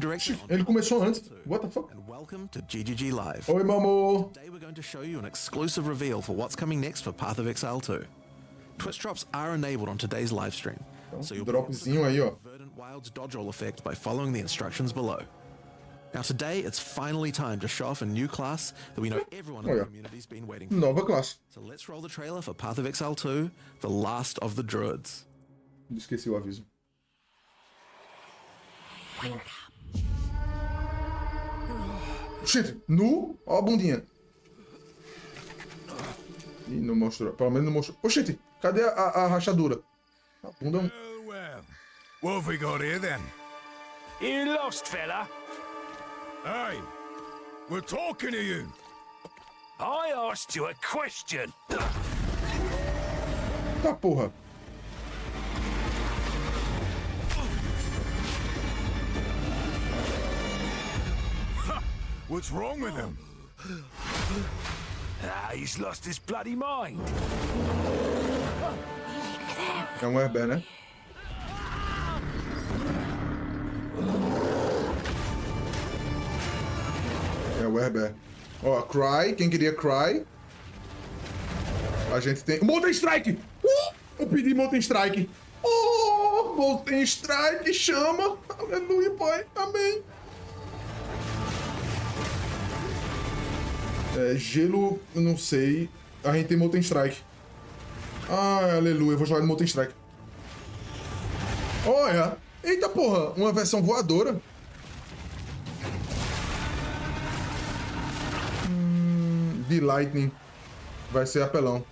directly. Ele começou antes. What the fuck? And welcome to GGG Live. Oi, meu amor. Today we're going to show you an exclusive reveal for what's coming next for Path of Exile 2. Twitch drops are enabled on today's live stream, so you'll Dropzinho aí, ó. Verdant Wild's dodge roll effect by following the instructions below. Now today, it's finally time to show off a new class that we know everyone in the community's been waiting for. Nova classe. So let's roll the trailer for Path of Exile 2, The Last of the Druids. Esqueci o aviso. Shit, nu? Ó a bundinha. Ih, não mostrou. Pelo menos não mostrou. Ô, shit, cadê a rachadura? A bunda... Well, what have we got here then? You lost, fella? Hey, we're talking to you. I asked you a question. Tá, porra. What's wrong with him? He's lost his bloody mind. É um airbag, né? É o airbag. Ó, Cry. Quem queria Cry? A gente tem... Mountain Strike! Eu pedi Mountain Strike. Oh, Mountain Strike, chama. Aleluia, pai. Amém. É, gelo, eu não sei. A gente tem Mountain Strike. Ah, aleluia, eu vou jogar no Mountain Strike. Olha! Eita porra, uma versão voadora. De Lightning. Vai ser apelão.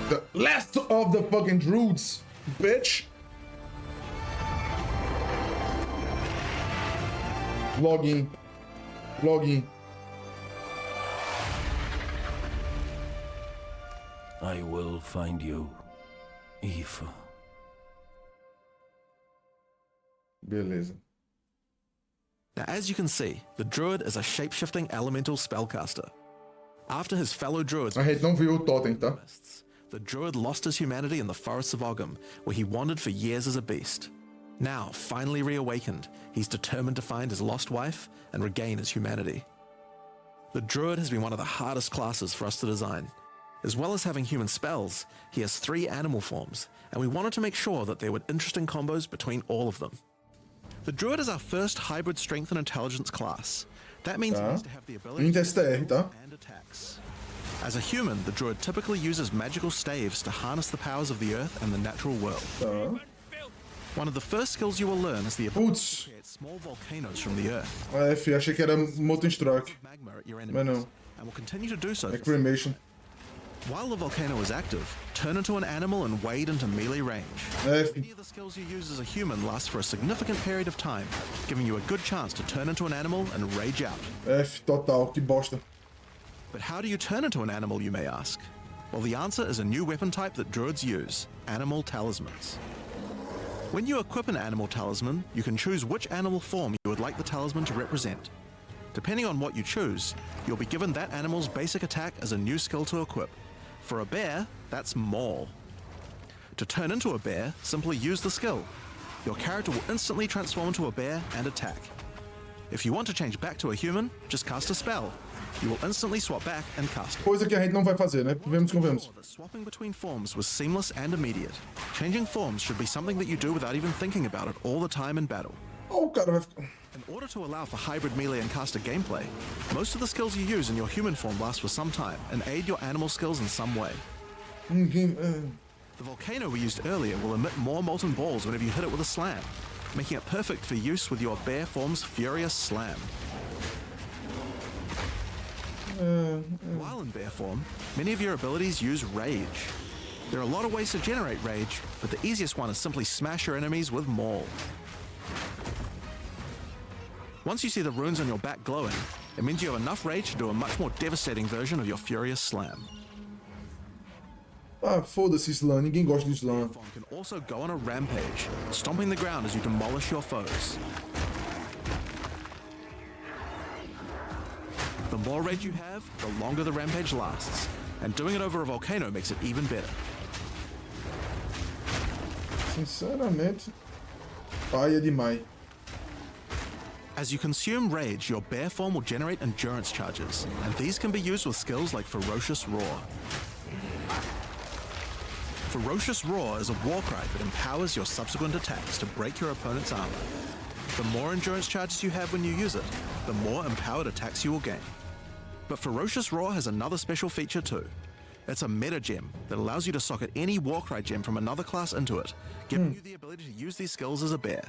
The last of the fucking Druids, bitch. Login. Login. I will find you, Eve. Beleza. Now, as you can see, the Druid is a shape-shifting elemental spellcaster. After his fellow Druids... A gente não viu o totem, tá? The Druid lost his humanity in the forests of Ogham, where he wandered for years as a beast. Now, finally reawakened, he's determined to find his lost wife and regain his humanity. The Druid has been one of the hardest classes for us to design. As well as having human spells, he has 3 animal forms, and we wanted to make sure that there were interesting combos between all of them. The Druid is our first hybrid strength and intelligence class. That means he needs to have the ability to tá? and attacks. As a human, the Druid typically uses magical staves to harness the powers of the earth and the natural world. Tá. One of the first skills you will learn is the ability Putz. to create small volcanoes from the earth. F, achei que era Mountain Strike. Magma at your Mas enemies, não. and will continue to do so. É Cremation. While the volcano is active, turn into an animal and wade into melee range. F. Any of the skills you use as a human last for a significant period of time, giving you a good chance to turn into an animal and rage out. F total, que bosta. But how do you turn into an animal, you may ask? Well, the answer is a new weapon type that Druids use, animal talismans. When you equip an animal talisman, you can choose which animal form you would like the talisman to represent. Depending on what you choose, you'll be given that animal's basic attack as a new skill to equip. For a bear, that's Maul. To turn into a bear, simply use the skill. Your character will instantly transform into a bear and attack. If you want to change back to a human, just cast a spell. You will instantly swap back and cast it. Coisa que a gente não vai fazer, né? Vemos como vemos. The swapping between forms was seamless and immediate. Changing forms should be something that you do without even thinking about it all the time in battle. Oh, o cara vai ficar... In order to allow for hybrid melee and caster gameplay, most of the skills you use in your human form last for some time and aid your animal skills in some way. The volcano we used earlier will emit more molten balls whenever you hit it with a slam, making it perfect for use with your bear form's furious slam. While in bear form, many of your abilities use rage. There are a lot of ways to generate rage, but the easiest one is simply smash your enemies with Maul. Once you see the runes on your back glowing, it means you have enough rage to do a much more devastating version of your furious slam. Ah, foda-se slam, ninguém gosta de slam. Form can also go on a rampage, stomping the ground as you demolish your foes. The more rage you have, the longer the rampage lasts, and doing it over a volcano makes it even better. Sinceramente, paia demais. As you consume rage, your bear form will generate endurance charges, and these can be used with skills like Ferocious Roar. Ferocious Roar is a war cry that empowers your subsequent attacks to break your opponent's armor. The more endurance charges you have when you use it, the more empowered attacks you will gain. But Ferocious Roar has another special feature too. It's a meta gem that allows you to socket any Warcry gem from another class into it, giving you the ability to use these skills as a bear.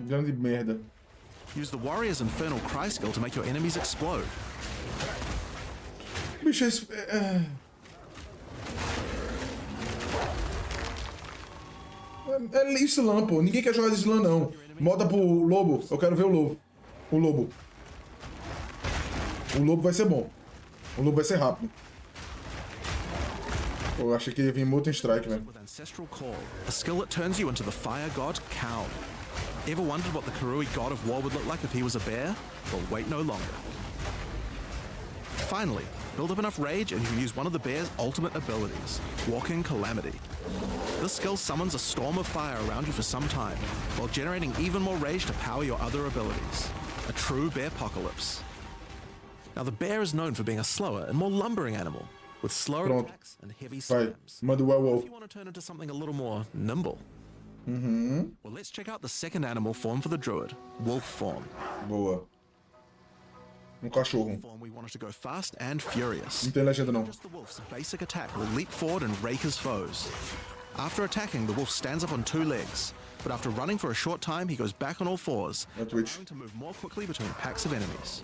Grande merda. Use the Warrior's Infernal Cry skill to make your enemies explode. Bicho, é slam, pô. Ninguém quer jogar de slam, não. Moda pro lobo. Eu quero ver o lobo. O lobo. O lobo vai ser bom. O lobo vai ser rápido. Pô, eu achei que ia vir Molten Strike, velho. With Ancestral Call, a skill that turns you into the fire god Cow. Ever wondered what the Karui god of war would look like if he was a bear? Well, wait no longer. Finally, build up enough rage and you can use one of the bear's ultimate abilities, Walking Calamity. This skill summons a storm of fire around you for some time, while generating even more rage to power your other abilities. A true bear apocalypse. Now the bear is known for being a slower and more lumbering animal, with slower Pronto. attacks and heavy Vai, slams. manda o If werewolf. you want to turn into something a little more nimble, well, let's check out the second animal form for the druid, wolf form. Boa. Cachorro. Form we wanted to go fast and furious. Não tem legenda, não. Just the wolf's basic attack will leap forward and rake his foes. After attacking, the wolf stands up on two legs, but after running for a short time, he goes back on all fours, É Twitch. allowing to move more quickly between packs of enemies.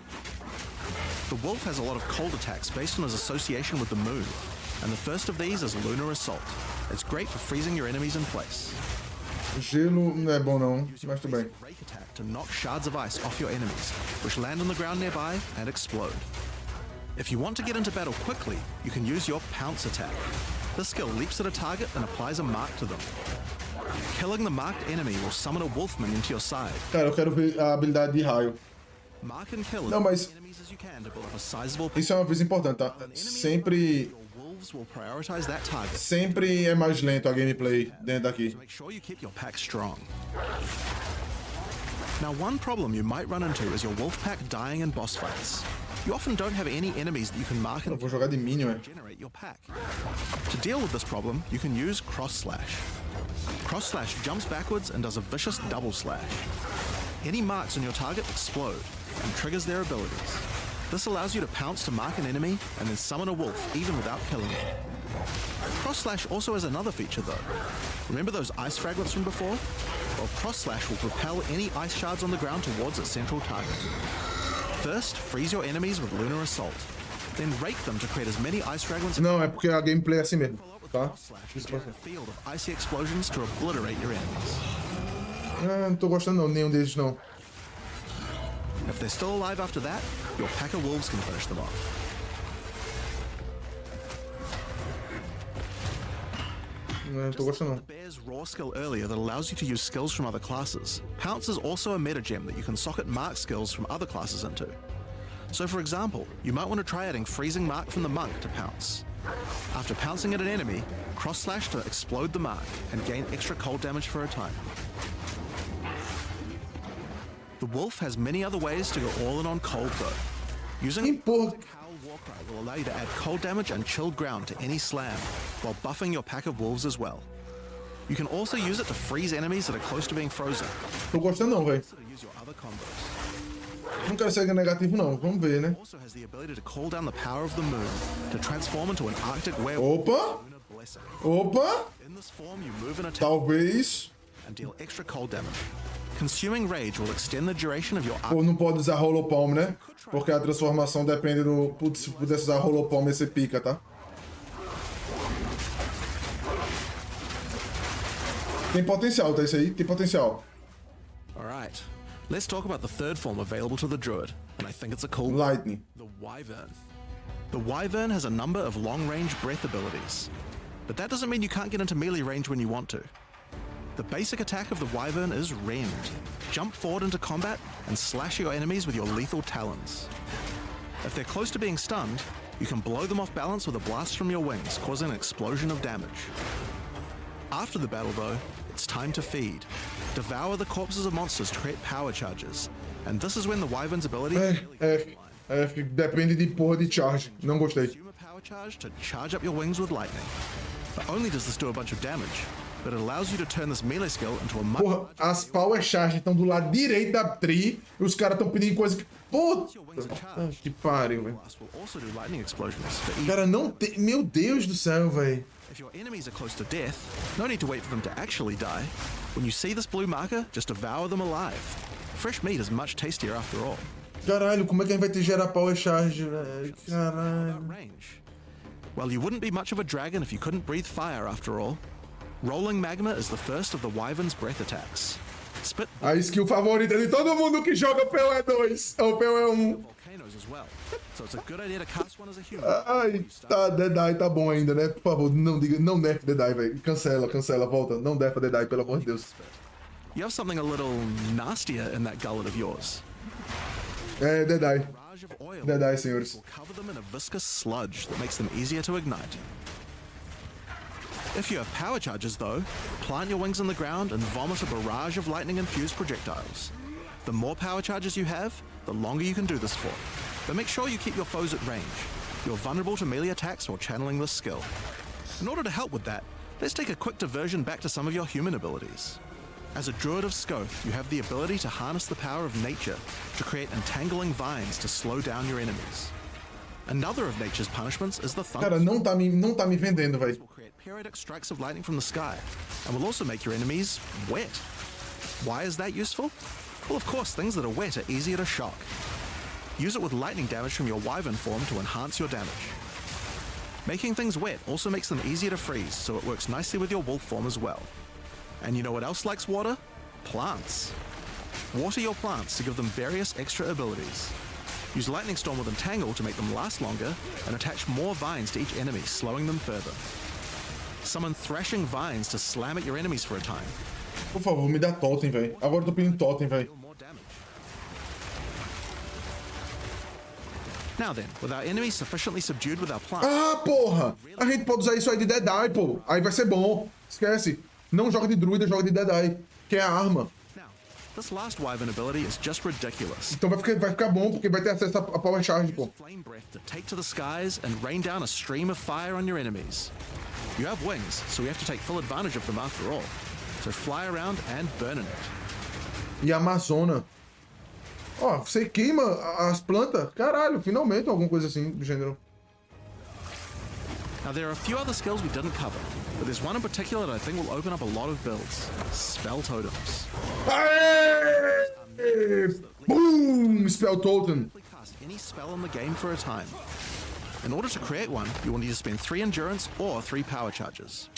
The wolf has a lot of cold attacks based on his association with the moon, and the first of these is Lunar Assault. It's great for freezing your enemies in place. Gelo não é bom, não. Mas tudo bem. Rake attack to knock shards of ice off your enemies, which land on the ground nearby and explode. If you want to get into battle quickly, you can use your Pounce attack. This skill leaps at a target and applies a mark to them. Killing the marked enemy will summon a wolfman into your side. Cara, eu quero ver a habilidade de raio. Mark and kill as Não, many mas- enemies as you can to build up a sizable Isso é uma coisa importante, tá? Sempre, your wolves will prioritize that target sempre é mais lento a gameplay dentro daqui. to make sure you keep your pack strong. Now, one problem you might run into is your wolf pack dying in boss fights. You often don't have any enemies that you can mark Eu and vou jogar de minion, é. generate your pack. To deal with this problem, you can use Cross Slash. Cross Slash jumps backwards and does a vicious double slash. Any marks on your target explode and triggers their abilities. This allows you to pounce to mark an enemy and then summon a wolf even without killing it. Cross Slash also has another feature though. Remember those ice fragments from before? Well, Cross Slash will propel any ice shards on the ground towards its central target. First, freeze your enemies with Lunar Assault. Then rake them to create as many ice fragments as Não, é porque a gameplay é assim mesmo, tá? Cross Slash to create a field of icy explosions to obliterate your enemies. Ah, não tô gostando não, nenhum deles não. If they're still alive after that, your pack of wolves can finish them off. Não tô gostando não. The bear's raw skill earlier that allows you to use skills from other classes. Pounce is also a meta gem that you can socket mark skills from other classes into. So for example, you might want to try adding Freezing Mark from the monk to Pounce. After pouncing at an enemy, cross slash to explode the mark and gain extra cold damage for a time. The wolf has many other ways to go all in on cold though. Using Porra. Howl Warcry will allow you to add cold damage and chilled ground to any slam, while buffing your pack of wolves as well. You can also use it to freeze enemies that are close to being frozen. Tô gostando não, velho. Also to use your other combos. Não quero ser negativo não, vamos ver, né? Also has the ability to call down the power of the moon to transform into an Arctic werewolf. Opa! Lunar Blessing. Opa! In this form, you move and attack Talvez. and deal extra cold damage. Consuming Rage will extend the duration of your Pô, não pode usar Holopalm, né? Porque a transformação depende do... Putz, se pudesse usar Holopalm, ia ser pica, tá? Tem potencial, tá? Isso aí tem potencial. Alright, let's talk about the third form available to the Druid, and I think it's a cool Lightning. the Wyvern. The Wyvern has a number of long-range breath abilities, but that doesn't mean you can't get into melee range when you want to. The basic attack of the Wyvern is Rend. Jump forward into combat and slash your enemies with your lethal talons. If they're close to being stunned, you can blow them off balance with a blast from your wings, causing an explosion of damage. After the battle though, it's time to feed. Devour the corpses of monsters to create power charges. And this is when the Wyvern's ability F, depende de porra de charge. Não gostei. consume a power charge to charge up your wings with lightning. Not only does this do a bunch of damage, but it allows you to turn this melee skill into a much Porra, as power charge estão do lado direito da tree e os caras estão pedindo coisa que... Puta que pariu, velho. blast will also do lightning explosions for even. Cara, não tem... Meu Deus do céu, velho. If your enemies are close to death, no need to wait for them to actually die. When you see this blue marker, just devour them alive. Fresh meat is much tastier after all. Caralho, como é que a gente vai ter que gerar power charge, velho? Caralho. Range. Well, you wouldn't be much of a dragon if you couldn't breathe fire after all. Rolling magma is the first of the Wyvern's breath attacks. Spit A skill favorita de todo mundo que joga PoE2 ou PoE1. volcanoes as well, so it's a good idea to cast one as a human. Ai, tá, Deadeye tá bom ainda, né? Por favor, não diga, não nerf Deadeye, velho. Cancela, volta. Não nerfa Deadeye, pelo amor de Deus. You have something a little nastier in that gullet of yours. É, Deadeye. Barrage of oil Deadeye, senhores. will cover them in a viscous sludge that makes them easier to ignite. If you have power charges, though, plant your wings in the ground and vomit a barrage of lightning-infused projectiles. The more power charges you have, the longer you can do this for. But make sure you keep your foes at range. You're vulnerable to melee attacks while channeling this skill. In order to help with that, let's take a quick diversion back to some of your human abilities. As a druid of Scoth, you have the ability to harness the power of nature to create entangling vines to slow down your enemies. Another of nature's punishments is the thunder. Cara, não tá me vendendo, velho. Will create periodic strikes of lightning from the sky, and will also make your enemies wet. Why is that useful? Well, of course, things that are wet are easier to shock. Use it with lightning damage from your wyvern form to enhance your damage. Making things wet also makes them easier to freeze, so it works nicely with your wolf form as well. And you know what else likes water? Plants. Water your plants to give them various extra abilities. Use Lightning Storm with Entangle to make them last longer, and attach more vines to each enemy, slowing them further. Summon Thrashing Vines to slam at your enemies for a time. Por favor, me dá totem, velho. Agora eu tô pedindo totem, velho. Deal more damage. Now then, with our enemies sufficiently subdued with our plants, Ah, porra! A gente pode usar isso aí de Deadeye, pô. Aí vai ser bom. Esquece. Não joga de druida, joga de Deadeye. Que é a arma. now, this last Wyvern ability is just ridiculous. Então vai ficar bom, porque vai ter acesso a power charge, pô. Flame Breath to take to the skies and rain down a stream of fire on your enemies. You have wings, so you have to take full advantage of them after all. So fly around and burn in it. E a Amazona. Ó, você queima as plantas? Caralho, finalmente alguma coisa assim do gênero. Now there are a few other skills we didn't cover, but there's one in particular that I think will open up a lot of builds. Spell Totems. Aê! Boom! Spell Totem. Simply cast any spell in the game for a time. In order to create one, you will need to spend 3 endurance or 3 power charges.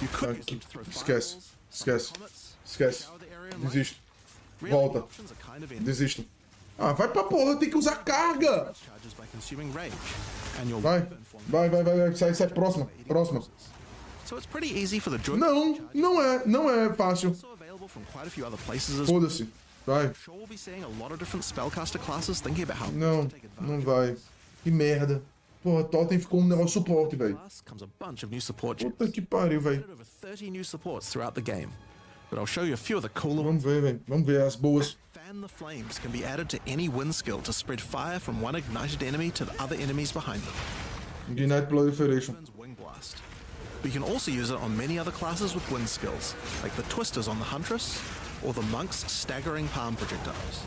You could use them to throw Esquece. fireballs, Esquece. comets, Esquece. scour the area in light. Desisto. Really, Volta. the options are kind of endless. Desisto. Ah, vai pra porra, tem que usar carga. Charges by consuming rage, and your Vai. wyvern form Vai. Sai. Próxima. So it's pretty easy for the druid. Não é fácil. Also available from quite a few other places as well. Foda-se. Vai. Sure, we'll be seeing a lot of different spellcaster classes thinking about how Não, to take advantage não of vai. Que merda. Porra, Totem ficou um negócio suporte, velho. class comes a bunch of new support Puta gems. que pariu, velho. Added over 30 new supports throughout the game. But I'll show you a few of the cooler Vamos ones. ver, velho. Vamos ver as boas. Fan the Flames can be added to any wind skill to spread fire from one ignited enemy to the other enemies behind them. Ignite Proliferation. Wyvern's Wing Blast. But you can also use it on many other classes with wind skills, like the Twisters on the Huntress, or the Monk's Staggering Palm Projectiles.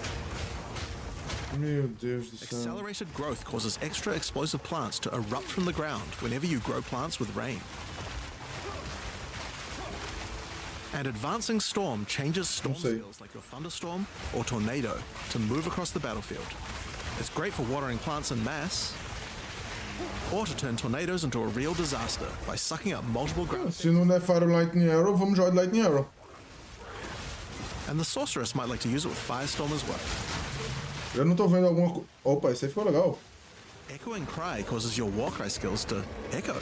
Meu Deus do céu. Accelerated growth causes extra explosive plants to erupt from the ground whenever you grow plants with rain. And Advancing Storm changes storm sei. skills like your Thunderstorm or Tornado to move across the battlefield. It's great for watering plants en masse, or to turn tornadoes into a real disaster by sucking up multiple ground. Se não nerfar o Lightning Arrow, vamos jogar de Lightning Arrow. And the Sorceress might like to use it with Firestorm as well. Eu não tô vendo alguma coisa. Opa, esse aí ficou legal. Echoing Cry causes your Warcry skills to echo.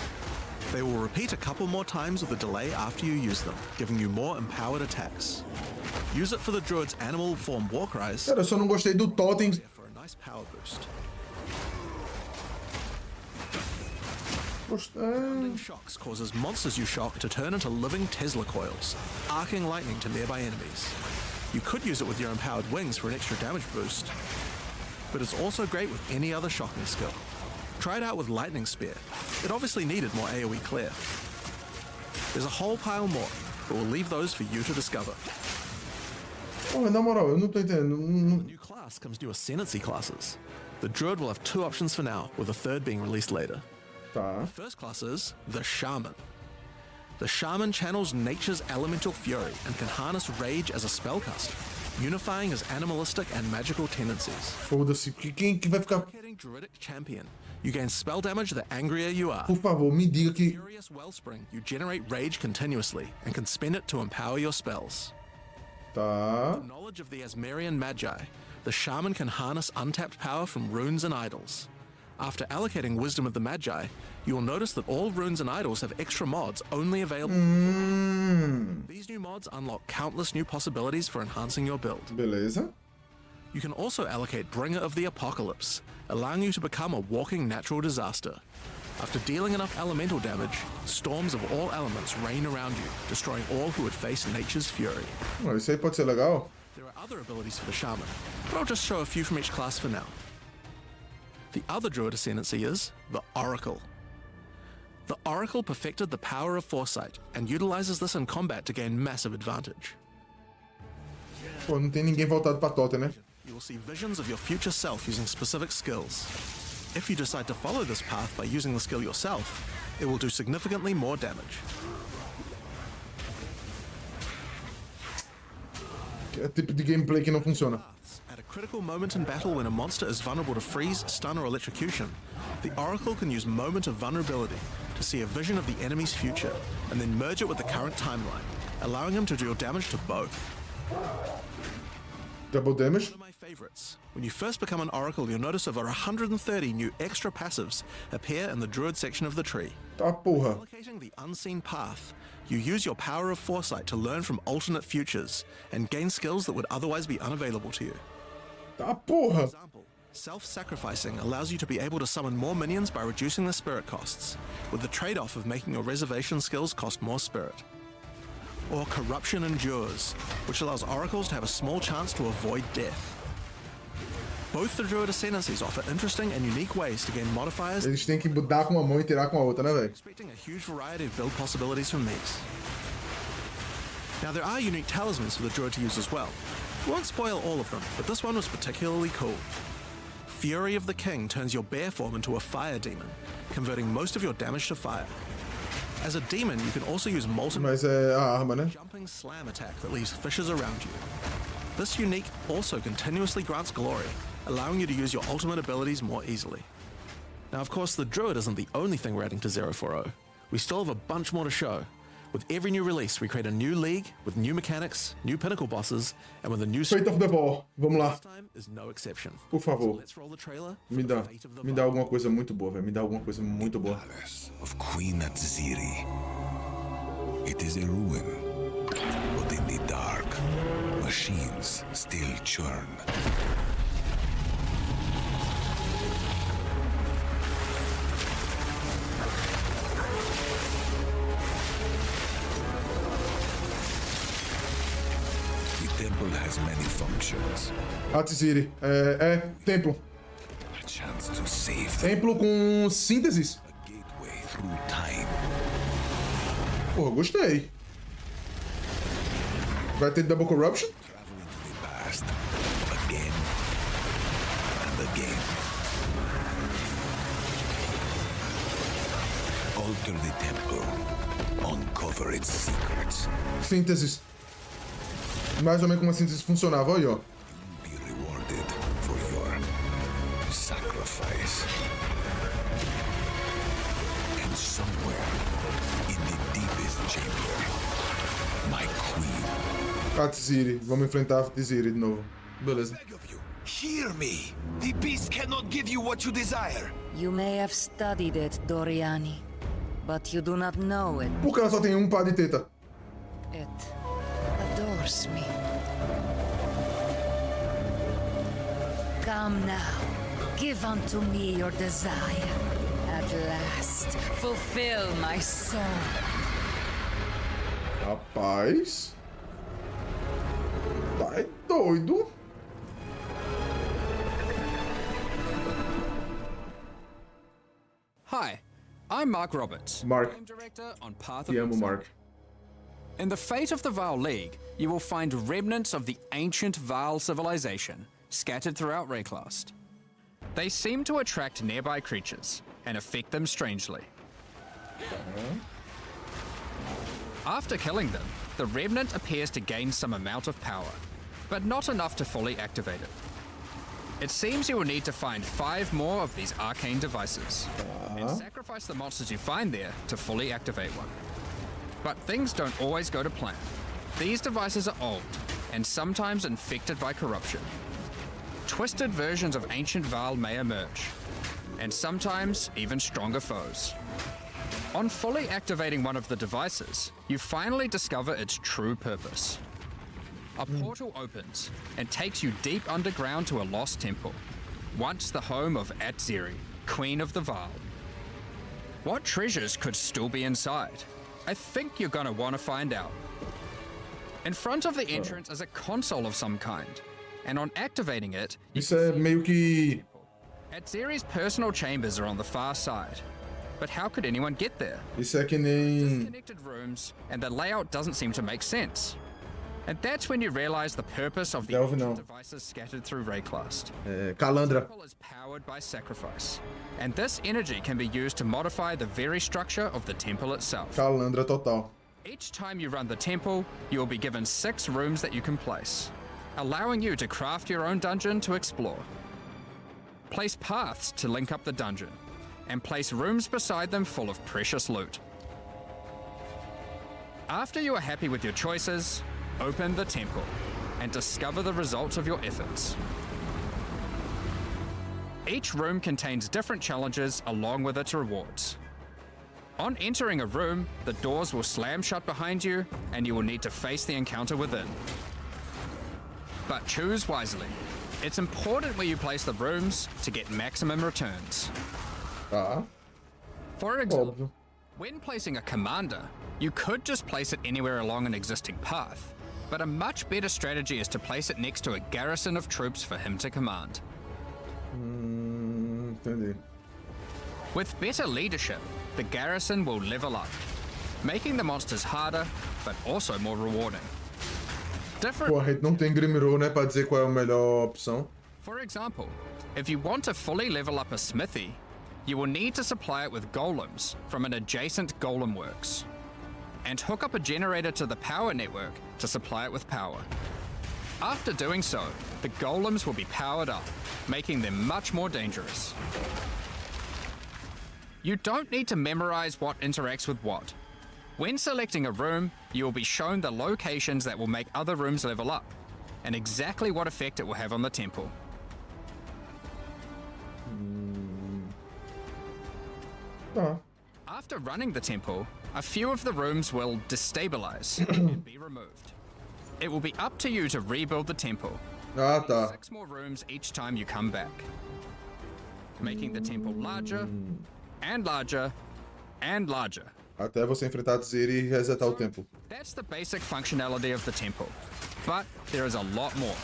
They will repeat a couple more times with a delay after you use them, giving you more empowered attacks. Use it for the Druid's animal form Warcries Cara, eu só não gostei do Totem. for a nice power boost. Grounding shocks causes monsters you shock to turn into living Tesla coils, arcing lightning to nearby enemies. You could use it with your empowered wings for an extra damage boost, but it's also great with any other shocking skill. Try it out with Lightning Spear. It obviously needed more AoE clear. There's a whole pile more, but we'll leave those for you to discover. Porra, na moral, eu não tô entendendo. The new class comes new Ascendancy classes. The Druid will have 2 options for now, with a third being released later. Tá. First class is the Shaman. The Shaman channels nature's elemental fury and can harness rage as a spellcaster, unifying his animalistic and magical tendencies. Foda-se. Quem que vai ficar... Allocating Druidic Champion, you gain spell damage the angrier you are. Por favor, me diga que... Furious Wellspring, you generate rage continuously and can spend it to empower your spells. Tá. With knowledge of the Asmerian Magi, the Shaman can harness untapped power from runes and idols. After allocating Wisdom of the Magi, you will notice that all runes and idols have extra mods only available. These new mods unlock countless new possibilities for enhancing your build. Beleza. You can also allocate Bringer of the Apocalypse, allowing you to become a walking natural disaster. After dealing enough elemental damage, storms of all elements rain around you, destroying all who would face nature's fury. Isso aí pode ser legal. There are other abilities for the Shaman, but I'll just show a few from each class for now. The other Druid Ascendancy is the Oracle. The Oracle perfected the power of foresight and utilizes this in combat to gain massive advantage. Pô, não tem ninguém voltado pra Tota, né? You will see visions of your future self using specific skills. If you decide to follow this path by using the skill yourself, it will do significantly more damage. É tipo de gameplay que não funciona. At a critical moment in battle when a monster is vulnerable to freeze, stun, or electrocution, the Oracle can use Moment of Vulnerability to see a vision of the enemy's future and then merge it with the current timeline, allowing him to deal damage to both. Double damage. One of my favorites. When you first become an Oracle, you'll notice over 130 new extra passives appear in the Druid section of the tree. Tá porra. Allocating the Unseen Path, you use your power of foresight to learn from alternate futures and gain skills that would otherwise be unavailable to you. Tá porra. For example, self-sacrificing allows you to be able to summon more minions by reducing their spirit costs, with the trade-off of making your reservation skills cost more spirit. Or Corruption Endures, which allows oracles to have a small chance to avoid death. Both the Druid Ascendancies offer interesting and unique ways to gain modifiers, Eles têm que dar com uma mão e tirar com a outra, né, velho? expecting a huge variety of build possibilities from these. Now there are unique talismans for the Druid to use as well. We won't spoil all of them, but this one was particularly cool. Fury of the King turns your bear form into a fire demon, converting most of your damage to fire. As a demon, you can also use Molten Mas é a arma, né? Jumping Slam attack that leaves fissures around you. This unique also continuously grants glory, allowing you to use your ultimate abilities more easily. Now, of course, the Druid isn't the only thing we're adding to 040. We still have a bunch more to show. With every new release, we create a new league with new mechanics, new pinnacle bosses, and with a new Fate of the Ball. Vamos lá. this time is no exception. Por favor. Let's roll the trailer for Me the dá. fate of the Me dá alguma coisa muito boa, velho. Me dá alguma coisa muito boa. Palace of Queen Atziri. It is a ruin, but in the dark, machines still churn. The temple has many functions. Atziri. Templo. A chance to save Templo com sínteses. a gateway through time. Porra, gostei. Vai ter Double Corruption? Travel into the past again and again. Alter the temple. Uncover its secrets. Sínteses. Mais ou menos como a síntese funcionava, olha, ó. Be rewarded for your sacrifice. And somewhere in the deepest chamber, my queen. Atziri. Vamos enfrentar a Atziri de novo. Beleza. Beg of you, hear me. The beast cannot give you what you desire. You may have studied it, Doriani, but you do not know it. Por que ela só tem um par de teta? It adores me. Come now, give unto me your desire. At last, fulfill my soul. Rapaz. Tá é doido. Hi, I'm Mark Roberts, Mark. Game Director on Path of Te amo, Exile. Mark. In the Fate of the Vaal League, you will find remnants of the ancient Vaal civilization scattered throughout Rayclast. They seem to attract nearby creatures and affect them strangely. After killing them, the remnant appears to gain some amount of power, but not enough to fully activate it. It seems you will need to find 5 more of these arcane devices and sacrifice the monsters you find there to fully activate one. But things don't always go to plan. These devices are old and sometimes infected by corruption. Twisted versions of ancient Vaal may emerge, and sometimes even stronger foes. On fully activating one of the devices, you finally discover its true purpose. A portal opens and takes you deep underground to a lost temple, once the home of Atziri, Queen of the Vaal. What treasures could still be inside? I think you're gonna want to find out. In front of the entrance is a console of some kind, and on activating it, you Isso é meio que... Atziri's personal chambers are on the far side. But how could anyone get there? Isso é que nem... Disconnected rooms, and the layout doesn't seem to make sense. And that's when you realize the purpose of the Delve ancient não. devices scattered through Rayclast. Calandra. The temple is powered by sacrifice, and this energy can be used to modify the very structure of the temple itself. Calandra total. Each time you run the temple, you will be given 6 rooms that you can place, allowing you to craft your own dungeon to explore. Place paths to link up the dungeon, and place rooms beside them full of precious loot. After you are happy with your choices, open the temple and discover the results of your efforts. Each room contains different challenges along with its rewards. On entering a room, the doors will slam shut behind you and you will need to face the encounter within. But choose wisely. It's important where you place the rooms to get maximum returns. Tá. For example, Óbvio. when placing a commander, you could just place it anywhere along an existing path, but a much better strategy is to place it next to a garrison of troops for him to command. Entendi. With better leadership, the garrison will level up, making the monsters harder, but also more rewarding. Different. Pô, a gente não tem Grimroll, né? Pra dizer qual é a melhor opção. For example, if you want to fully level up a smithy, you will need to supply it with golems from an adjacent golem works, and hook up a generator to the power network to supply it with power. After doing so, the golems will be powered up, making them much more dangerous. You don't need to memorize what interacts with what. When selecting a room, you will be shown the locations that will make other rooms level up, and exactly what effect it will have on the temple. Tá. After running the temple, a few of the rooms will destabilize and be removed. It will be up to you to rebuild the temple. Ah, tá. 6 more rooms each time you come back, making the temple larger and larger and larger. Até você enfrentar Ziri e resetar o tempo. That's the basic functionality of the temple, but there is a lot more.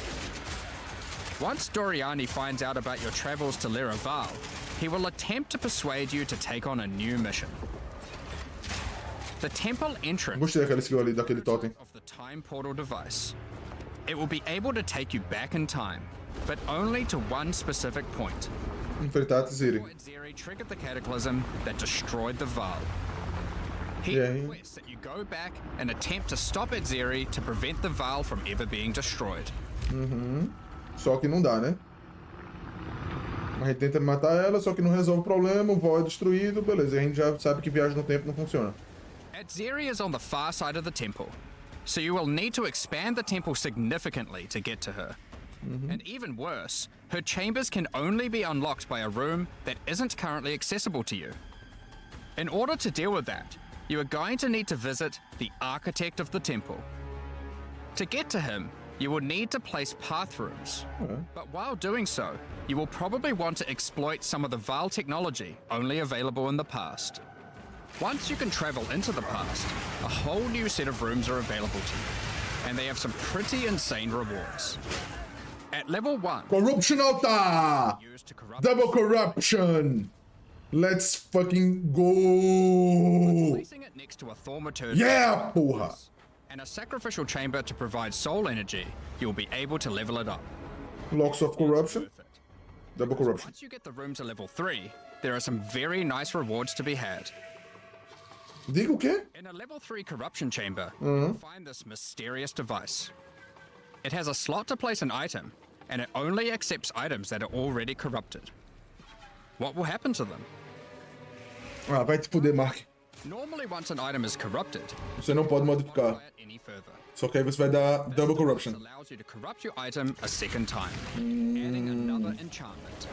Once Doriani finds out about your travels to Liraval, he will attempt to persuade you to take on a new mission. The temple entrance Gostei daquela skill ali, daquele totem. of the time portal device. It will be able to take you back in time, but only to one specific point. Enfrentar Ziri. Zeri triggered the cataclysm that destroyed the Vaal. He Yeah. requests that you go back and attempt to stop Zeri to prevent the Vaal from ever being destroyed. Só que não dá, né? A gente tenta matar ela, só que não resolve o problema, o Vaal é destruído, beleza. E a gente já sabe que viagem no tempo não funciona. Atziri is on the far side of the temple, so you will need to expand the temple significantly to get to her. And even worse, her chambers can only be unlocked by a room that isn't currently accessible to you. In order to deal with that, you are going to need to visit the architect of the temple. To get to him, you will need to place path rooms. But while doing so, you will probably want to exploit some of the Vaal technology only available in the past. Once you can travel into the past, a whole new set of rooms are available to you, and they have some pretty insane rewards. At level 1, Corruption altar! used to corrupt Double corruption! Let's fucking go! placing it next to a thaumaturge Yeah, porra! and a sacrificial chamber to provide soul energy, you'll be able to level it up. Locks of corruption. Worth it. Double corruption. Once you get the room to level 3, there are some very nice rewards to be had. Diga o quê? In a level 3 corruption chamber, you'll find this mysterious device. It has a slot to place an item, and it only accepts items that are already corrupted. What will happen to them? Ah, vai te fuder, Mark. Normally, once an item is corrupted, Você não pode you modificar. can't it any further. Só que aí você vai dar double This corruption. allows you to corrupt your item a second time, adding another enchantment.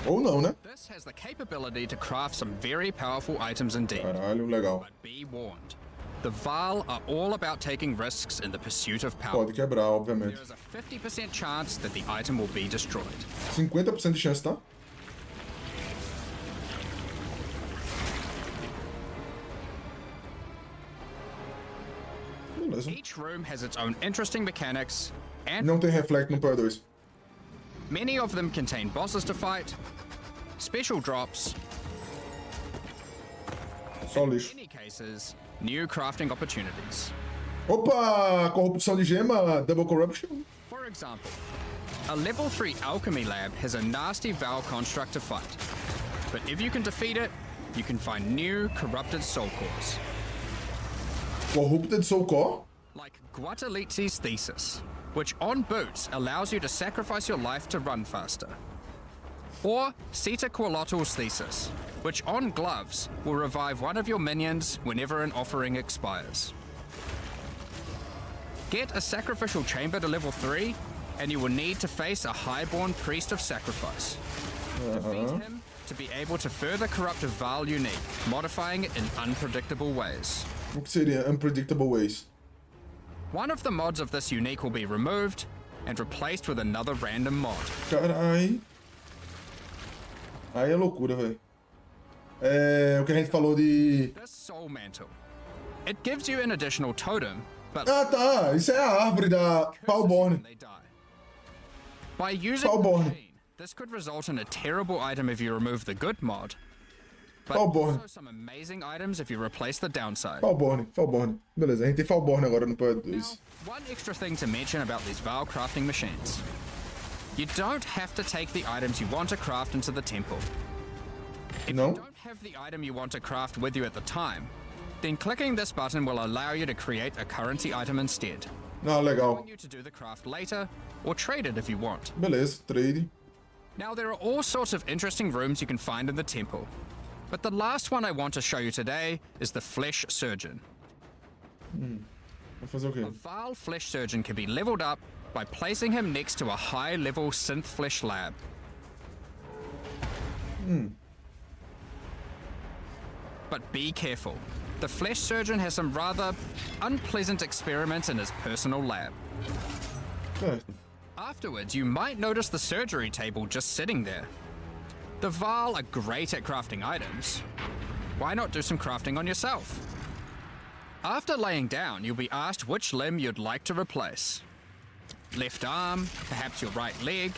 Ou não, né? This has the capability to craft some very powerful items indeed. Caralho, legal. But be warned, the Vaal are all about taking risks in the pursuit of power. Pode quebrar, obviamente. There is a 50% chance that the item will be destroyed. 50% de chance, tá? Beleza. Each room has its own interesting mechanics, and Não tem reflect no Power 2. many of them contain bosses to fight, special drops, Só in lixo. many cases, new crafting opportunities. Opa! Corrupção de gema, double corruption. For example, a level 3 alchemy lab has a nasty Vaal construct to fight. But if you can defeat it, you can find new corrupted soul cores. Corrupted Soul Core. Like Guatalitzi's Thesis, which on boots allows you to sacrifice your life to run faster. Or Sita Qualottl's Thesis, which on gloves will revive one of your minions whenever an offering expires. Get a sacrificial chamber to level 3, and you will need to face a highborn priest of sacrifice. Defeat him to be able to further corrupt a Vaal unique, modifying it in unpredictable ways. O que seria Unpredictable Ways? One of the mods of this unique will be removed and replaced with another random mod. Carai. Aí é loucura, velho. É o que a gente falou de... This soul mantle. It gives you an additional totem, but Ah, tá. Isso é a árvore da curses Palborn. when they die. By using the Palborn. machine, this could result in a terrible item if you remove the good mod, but Palborn. also some amazing items if you replace the downside. Falborn. Beleza, a gente tem Falborn agora no Power 2. Now, one extra thing to mention about these Vaal crafting machines. You don't have to take the items you want to craft into the temple. If Não? you don't have the item you want to craft with you at the time, then clicking this button will allow you to create a currency item instead. Ah, legal. Allowing you to do the craft later, or trade it if you want. Beleza, trade. Now there are all sorts of interesting rooms you can find in the temple, but the last one I want to show you today is the Flesh Surgeon. Vai fazer o quê? A Vaal Flesh Surgeon can be leveled up by placing him next to a high-level synth flesh lab. But be careful. The Flesh Surgeon has some rather unpleasant experiments in his personal lab. Certo. Afterwards, you might notice the surgery table just sitting there. The Vaal are great at crafting items. Why not do some crafting on yourself? After laying down, you'll be asked which limb you'd like to replace. Left arm, perhaps your right leg.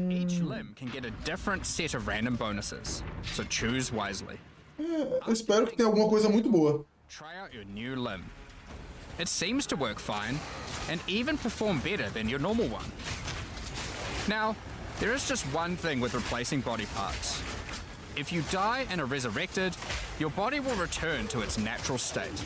Each limb can get a different set of random bonuses, so choose wisely. Eu espero que tenha alguma coisa muito boa. Try out your new limb. It seems to work fine, and even perform better than your normal one. Now, there is just one thing with replacing body parts. If you die and are resurrected, your body will return to its natural state.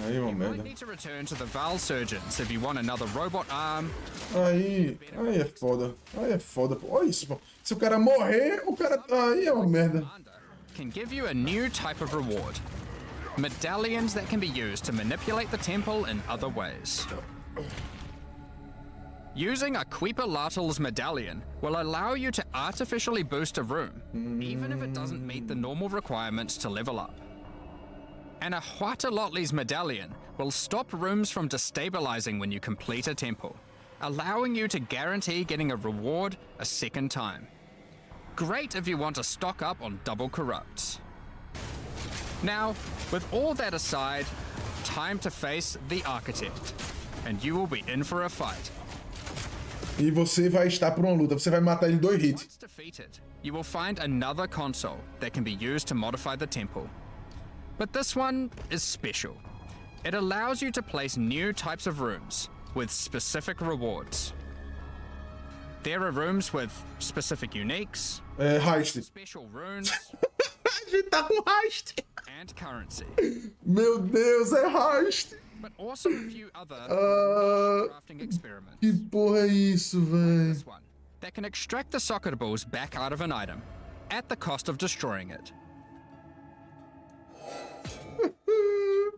Aí, uma You might merda. need to return to the Vaal Surgeons if you want another robot arm. Aí é foda. Aí é foda, pô. Olha isso, pô. Se o cara morrer, o cara... Aí é uma merda. Can give you a new type of reward. Medallions that can be used to manipulate the temple in other ways. Using a Queeper-Lartl's medallion will allow you to artificially boost a room, even if it doesn't meet the normal requirements to level up. And a Huatalotli's medallion will stop rooms from destabilizing when you complete a temple, allowing you to guarantee getting a reward a second time. Great if you want to stock up on double corrupts. Now, with all that aside, time to face the Architect, and you will be in for a fight. E você vai estar por uma luta, você vai matar ele em 2 hits. Once defeated, you will find another console that can be used to modify the temple. But this one is special. It allows you to place new types of rooms with specific rewards. There are rooms with specific uniques, Heist. special runes, A gente tá com Heist. and currency, Meu Deus, é Heist. but also a few other crafting experiments. Que porra é isso, véi? This one that can extract the soccer balls back out of an item at the cost of destroying it.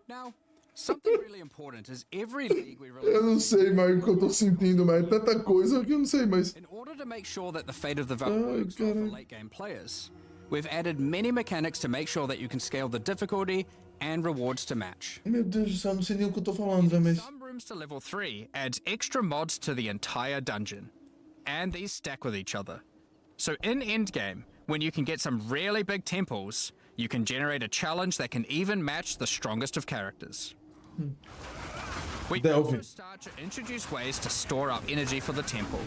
Now, something really important is every league we Eu release. não sei mais o que eu tô sentindo, mas é tanta coisa que eu não sei mais. In order to make sure that the fate of the vote works well for late game players, we've added many mechanics to make sure that you can scale the difficulty and rewards to match. Meu Deus do céu, não sei nem o que eu tô falando, velho, mas... Some rooms to level 3 adds extra mods to the entire dungeon, and these stack with each other. So in endgame, when you can get some really big temples, you can generate a challenge that can even match the strongest of characters. We also Delving. start to introduce ways to store up energy for the temple,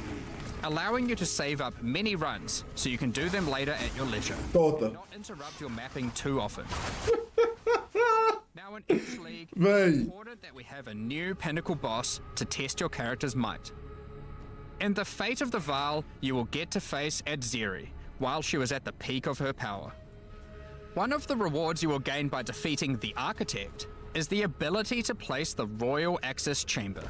allowing you to save up many runs so you can do them later at your leisure. Tota. Not interrupt your mapping too often. Now in each league, Véi. it's important that we have a new pinnacle boss to test your character's might. In the Fate of the Vaal, you will get to face Adzeri while she was at the peak of her power. One of the rewards you will gain by defeating the Architect is the ability to place the Royal Access Chamber.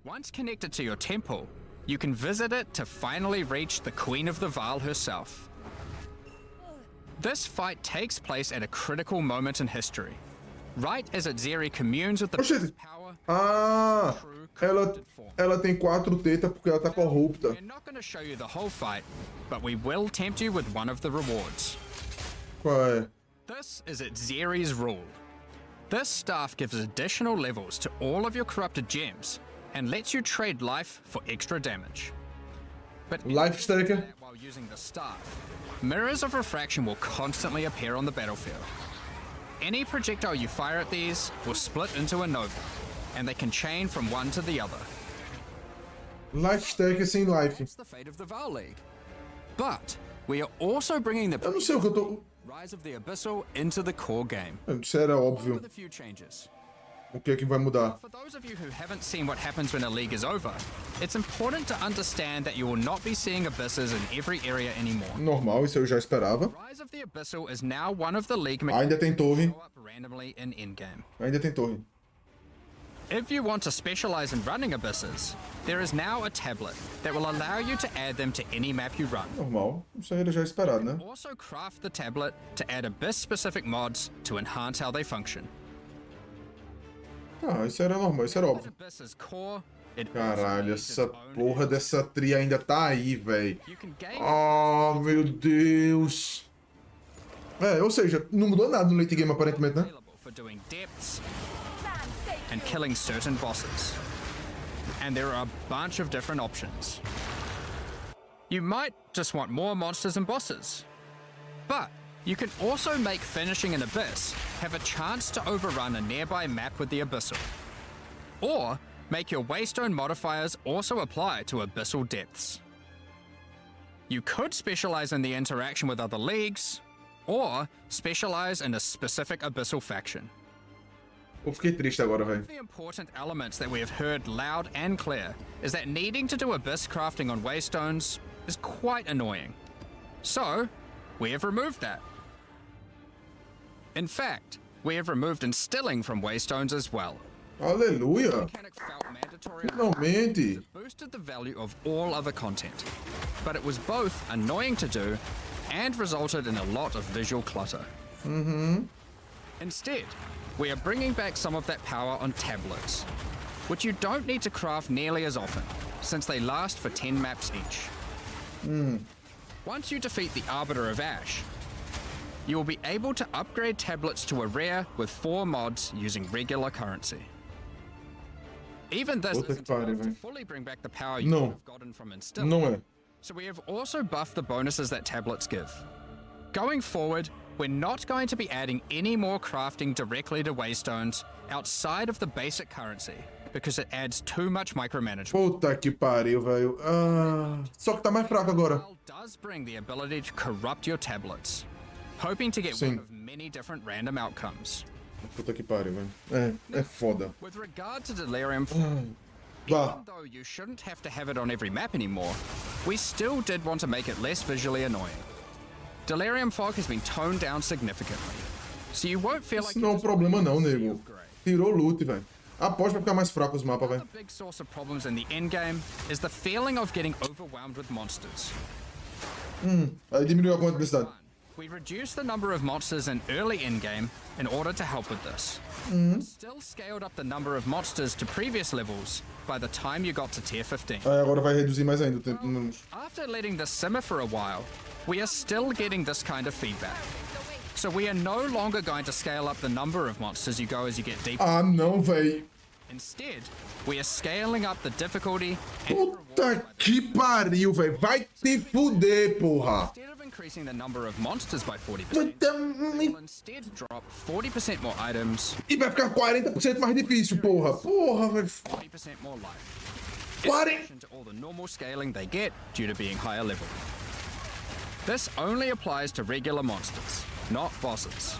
Once connected to your temple, you can visit it to finally reach the Queen of the Vaal herself. This fight takes place at a critical moment in history, right as Adzeri communes with the Oxente. power. Ah, ela tem 4 tetas porque ela tá corrupta. We're not going to show you the whole fight, but we will tempt you with one of the rewards. Qual é? This is Adzeri's rule. This staff gives additional levels to all of your corrupted gems and lets you trade life for extra damage. But Life Stacker. while using the staff, mirrors of refraction will constantly appear on the battlefield. Any projectile you fire at these will split into a nova, and they can chain from one to the other. Life Stacker sem life. That's the fate of the Vaal League. But we are also bringing Eu the não sei o que eu tô... Rise of the Abyssal into the core game, Isso era óbvio. with a few changes. O que é que vai mudar? For those of you who haven't seen what happens when a league is over, it's important to understand that you will not be seeing abysses in every area anymore. Normal, isso eu já esperava. Rise of the Abyssal is now one of the league Ainda tem torre. show up randomly in endgame. Ainda tem torre. If you want to specialize in running abysses, there is now a tablet that will allow you to add them to any map you run. Normal. Isso aí era já esperado, né? Also craft the tablet to add abyss-specific mods to enhance how they function. Ah, isso era normal, isso era As óbvio. Abyss's core, it also Caralho, needs its essa own porra dessa tria ainda tá aí, véi. You can gain Ah, meu Deus. É, ou seja, não mudou nada no late game aparentemente, né? available for doing depths and killing certain bosses. And there are a bunch of different options. You might just want more monsters and bosses. But you can also make finishing an abyss have a chance to overrun a nearby map with the abyssal. Or make your waystone modifiers also apply to abyssal depths. You could specialize in the interaction with other leagues, or specialize in a specific abyssal faction. Eu fiquei triste agora, velho. The important elements that we have heard loud and clear is that needing to do abyss crafting on waystones is quite annoying. So, we have removed that. In fact, we have removed instilling from waystones as well. Aleluia. Mechanic felt mandatory, Finalmente. boosted the value of all other content, but it was both annoying to do and resulted in a lot of visual clutter. Instead, we are bringing back some of that power on tablets, which you don't need to craft nearly as often, since they last for 10 maps each. Once you defeat the Arbiter of Ash, you will be able to upgrade tablets to a rare with 4 mods using regular currency. Even this Puta que isn't pariu, enough to velho. fully bring back the power you Não. would have gotten from Instill. Não é. So we have also buffed the bonuses that tablets give. Going forward, we're not going to be adding any more crafting directly to waystones outside of the basic currency, because it adds too much micromanagement. Puta que pariu, velho. Ah, só que tá mais fraco agora. Exile does bring the ability to corrupt your tablets, hoping to get Sim. one of many different random outcomes. Puta que pariu, velho. É foda. With regard to Delirium, Vá. even though you shouldn't have to have it on every map anymore, we still did want to make it less visually annoying. Delirium Fog has been toned down significantly, so you won't feel like Isso não é um problema não, nego. Tirou loot, velho. Aposto vai ficar mais fraco os mapas, velho. The big source of problems in the endgame is the feeling of getting overwhelmed with monsters. Aí diminuiu a quantidade. We reduced the number of monsters in early endgame in order to help with this. Still scaled up the number of monsters to previous levels by the time you got to tier 15. Aí agora vai reduzir mais ainda o tempo. After letting this simmer for a while, we are still getting this kind of feedback. So we are no longer going to scale up the number of monsters you go as you get deeper. Ah, não, velho. Instead, we are scaling up the difficulty and Puta que pariu, velho. Vai te fuder, porra. instead of increasing the number of monsters by 40%, Puta, we'll instead drop 40% more items, E vai ficar 40% mais difícil, porra. Porra, velho. 40% more life. 40. In addition to all the normal scaling they get due to being higher level. This only applies to regular monsters, not bosses.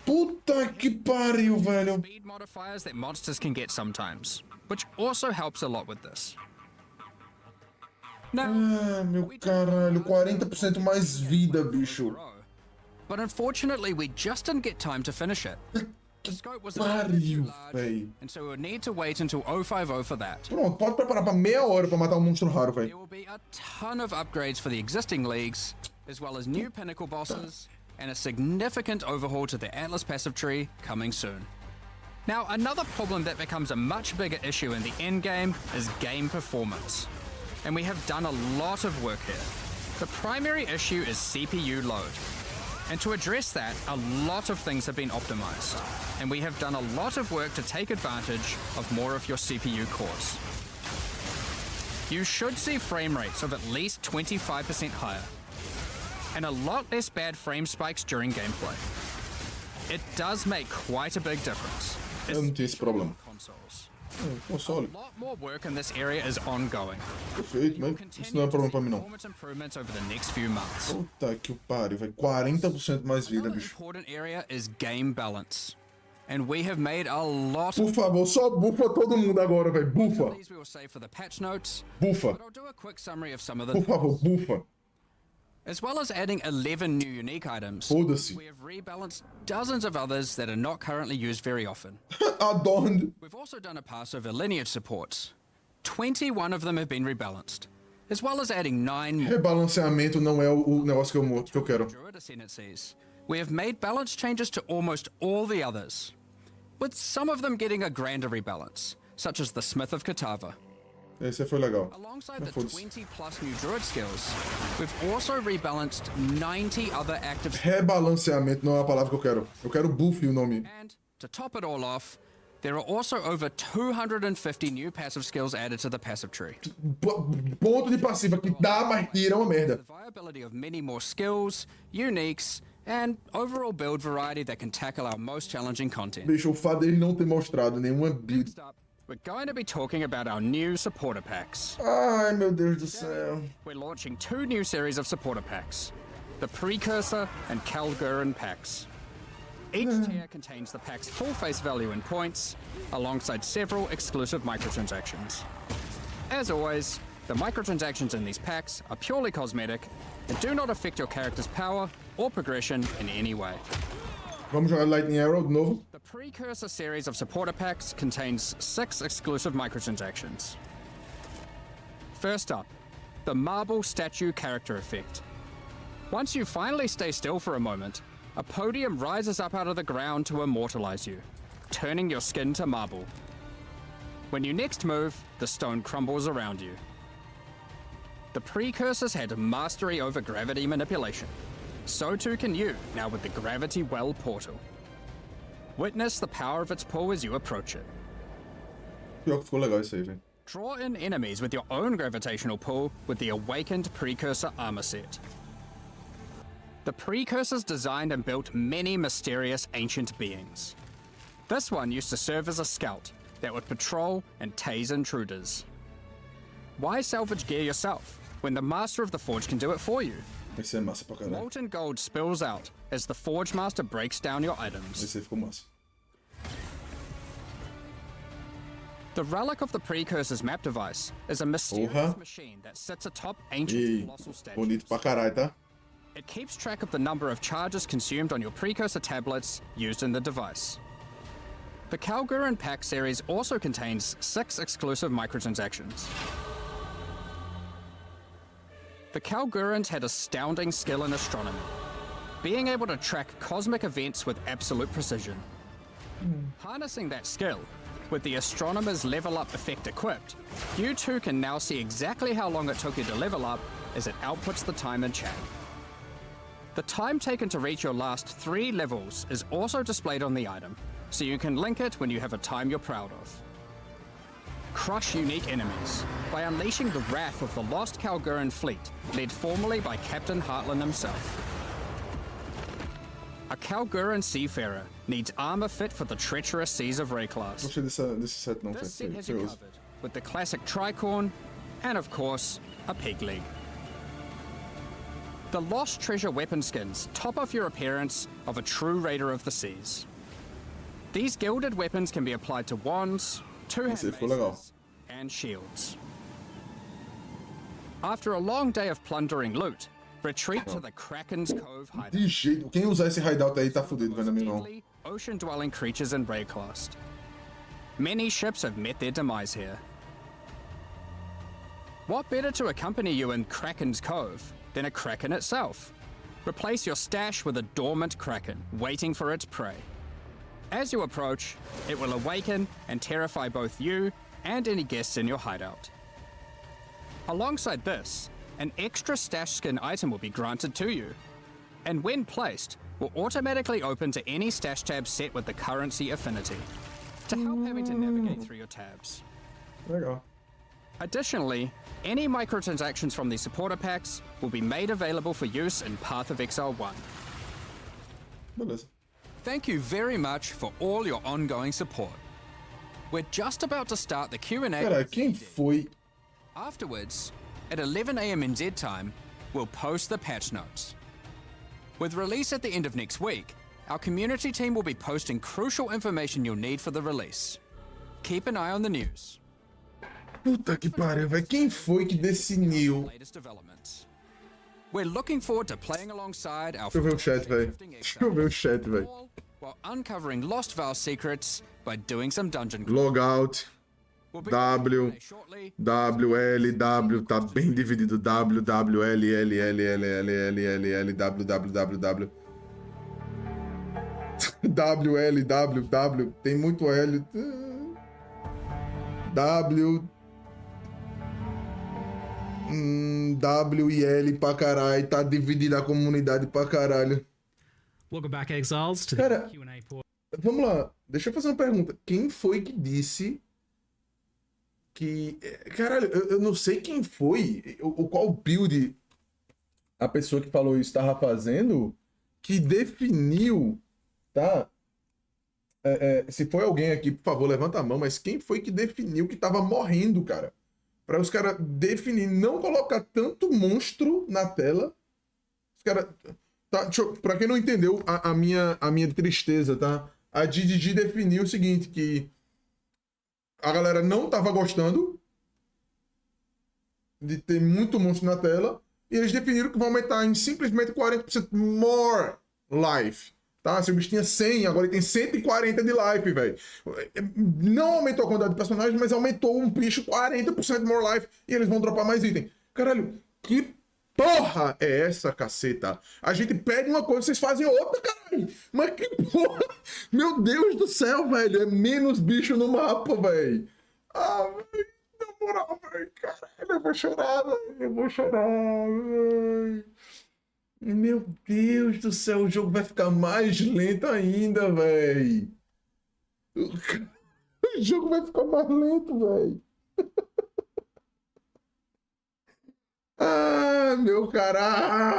Puta que pariu, velho. Speed modifiers that monsters can get sometimes, which also helps a lot with this. Now, Ah, meu caralho. 40% mais vida, bicho. but unfortunately, we just didn't get time to finish it. The scope was a bit Pariu, too large, velho. and so we would need to wait until 050 for that. Pronto, pode preparar pra meia hora pra matar um monstro raro, There velho. will be a ton of upgrades for the existing leagues, as well as new pinnacle bosses, and a significant overhaul to the Atlas passive tree coming soon. Now, another problem that becomes a much bigger issue in the endgame is game performance. And we have done a lot of work here. The primary issue is CPU load. And to address that, a lot of things have been optimized. And we have done a lot of work to take advantage of more of your CPU cores. You should see frame rates of at least 25% higher, and a lot less bad frame spikes during gameplay. It does make quite a big difference. Eu não tinha esse problema. Consoles. Console. A lot more work in this area is ongoing. Perfeito, mas isso não é um problema pra mim, não. Performance improvements over the next few months. Puta que pariu, velho. 40% mais vida, Another bicho. important area is game balance. And we have made a lot Por of favor, só bufa todo mundo agora, velho. Bufa. these we will save for the patch notes, Bufa. but I'll do a quick summary of some of Por them. favor, bufa. As well as adding 11 new unique items, Foda-se. we have rebalanced dozens of others that are not currently used very often. Adorned. We've also done a pass over lineage supports. 21 of them have been rebalanced, as well as adding 9 more Rebalanceamento não é o negócio que eu quero. Druid ascendancies. We have made balance changes to almost all the others, with some of them getting a grander rebalance, such as the Smith of Katava. Esse foi legal. Alongside Ah, the foda-se. 20 plus new Druid skills, we've also rebalanced 90 other active Rebalanceamento não é a palavra que eu quero. Eu quero buff o nome. and to top it all off, there are also over 250 new passive skills added to the passive tree. Ponto de passiva que dá, mas tira uma merda. The viability of many more skills, uniques, and overall build variety that can tackle our most challenging content. Bicho, o fato dele não ter mostrado nenhuma build. Next up, we're going to be talking about our new supporter packs. Ai, meu Deus do céu. We're launching 2 new series of supporter packs, the Precursor and Kalgurin packs. Each tier contains the pack's full face value in points, alongside several exclusive microtransactions. As always, the microtransactions in these packs are purely cosmetic and do not affect your character's power or progression in any way. Vamos jogar Lightning Arrow de novo? The Precursor series of supporter packs contains 6 exclusive microtransactions. First up, the Marble Statue character effect. Once you finally stay still for a moment, a podium rises up out of the ground to immortalize you, turning your skin to marble. When you next move, the stone crumbles around you. The Precursors had mastery over gravity manipulation, so too can you now with the Gravity Well portal. Witness the power of its pull as you approach it. Pior que ficou legal isso aí, velho. Draw in enemies with your own gravitational pull with the Awakened Precursor armor set. The Precursors designed and built many mysterious ancient beings. This one used to serve as a scout that would patrol and tase intruders. Why salvage gear yourself when the Master of the Forge can do it for you? Esse é massa pra caralho. Molten gold spills out as the Forge Master breaks down your items. Esse aí ficou massa. The relic of the Precursor's map device is a mysterious machine that sits atop ancient colossal statues. Bonito pra caralho, tá? It keeps track of the number of charges consumed on your Precursor tablets used in the device. The Kalguran Pack series also contains 6 exclusive microtransactions. The Kalgurans had astounding skill in astronomy, being able to track cosmic events with absolute precision. Harnessing that skill, with the Astronomer's level up effect equipped, you too can now see exactly how long it took you to level up as it outputs the time in chat. The time taken to reach your last 3 levels is also displayed on the item, so you can link it when you have a time you're proud of. Crush unique enemies by unleashing the wrath of the lost Kalguran fleet, led formerly by Captain Heartland himself. A Kalguran seafarer needs armor fit for the treacherous seas of Rayclass. Gostei desse set não, This set has you curioso. covered with the classic tricorn and, of course, a peg leg. The Lost Treasure weapon skins top off your appearance of a true raider of the seas. These gilded weapons can be applied to wands, two-hand Esse aí ficou legal. maces, and shields. After a long day of plundering loot, retreat to the Kraken's Cove hideout. De jeito. Quem usar esse hideout aí tá fudido, velho, amigo. Deadly ocean-dwelling creatures in Rayclass. Many ships have met their demise here. What better to accompany you in Kraken's Cove than a Kraken itself? Replace your stash with a dormant Kraken, waiting for its prey. As you approach, it will awaken and terrify both you and any guests in your hideout. Alongside this, an extra stash skin item will be granted to you, and when placed, will automatically open to any stash tab set with the currency affinity, to help having to navigate through your tabs. Legal. Additionally, any microtransactions from the supporter packs will be made available for use in Path of Exile 1. Beleza. Thank you very much for all your ongoing support. We're just about to start the Q&A. Cara, quem foi? Afterwards, at 11 AM NZ time, we'll post the patch notes. With release at the end of next week, our community team will be posting crucial information you'll need for the release. Keep an eye on the news. Puta que pariu, velho. Quem foi que definiu? Latest developments. We're looking forward to playing alongside our Deixa eu ver o chat, velho. Deixa eu ver o chat, velho. while uncovering Lost Vow secrets by doing some dungeon Logout. We'll be W, shortly. W, L, W, tá bem dividido. W, W, L, L, L, L, L, L, L, L, W, W, W, W. W, L, W, W. Tem muito L. W. W e L pra caralho. Tá dividida a comunidade pra caralho. Welcome back, Exiles, to the Cara, Q&A portion. vamos lá. Deixa eu fazer uma pergunta. Quem foi que disse que... Caralho, eu não sei quem foi, o qual build a pessoa que falou isso estava fazendo, que definiu, tá? Se foi alguém aqui, por favor, levanta a mão, mas quem foi que definiu que tava morrendo, cara? Para os caras definir, não colocar tanto monstro na tela. Os caras... Tá, pra quem não entendeu a minha tristeza, tá? A DDG definiu o seguinte, que a galera não tava gostando de ter muito monstro na tela, e eles definiram que vão aumentar em simplesmente 40% more life, tá? Se o bicho tinha 100, agora ele tem 140 de life, velho. Não aumentou a quantidade de personagens, mas aumentou um bicho 40% more life, e eles vão dropar mais item. Caralho, que porra é essa, caceta? A gente pede uma coisa, vocês fazem outra, caralho. Mas que porra? Meu Deus do céu, velho. É menos bicho no mapa, velho. Ah, velho. Na moral, velho. Caralho, eu vou chorar, velho. Eu vou chorar, velho. Meu Deus do céu, o jogo vai ficar mais lento ainda, véi. O jogo vai ficar mais lento, véi. Ah, meu caralho.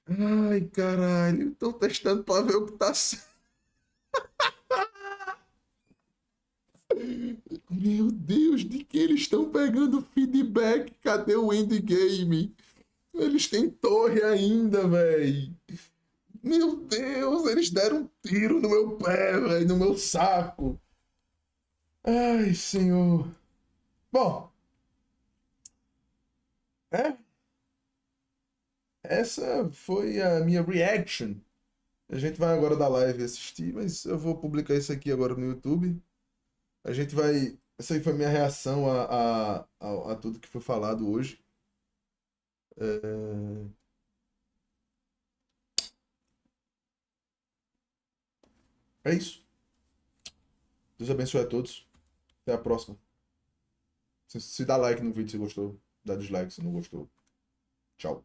Ai, caralho. Tô testando pra ver o que tá sendo. Meu Deus, de que eles estão pegando feedback? Cadê o endgame? Eles têm torre ainda, véi. Meu Deus, eles deram um tiro no meu pé, véi, no meu saco. Ai, senhor. Bom. Essa foi a minha reaction. A gente vai agora da live assistir, mas eu vou publicar isso aqui agora no YouTube. A gente vai... Essa aí foi a minha reação a tudo que foi falado hoje. É isso. Deus abençoe a todos. Até a próxima. Se dá like no vídeo se gostou. Dá dislike se não gostou. Tchau.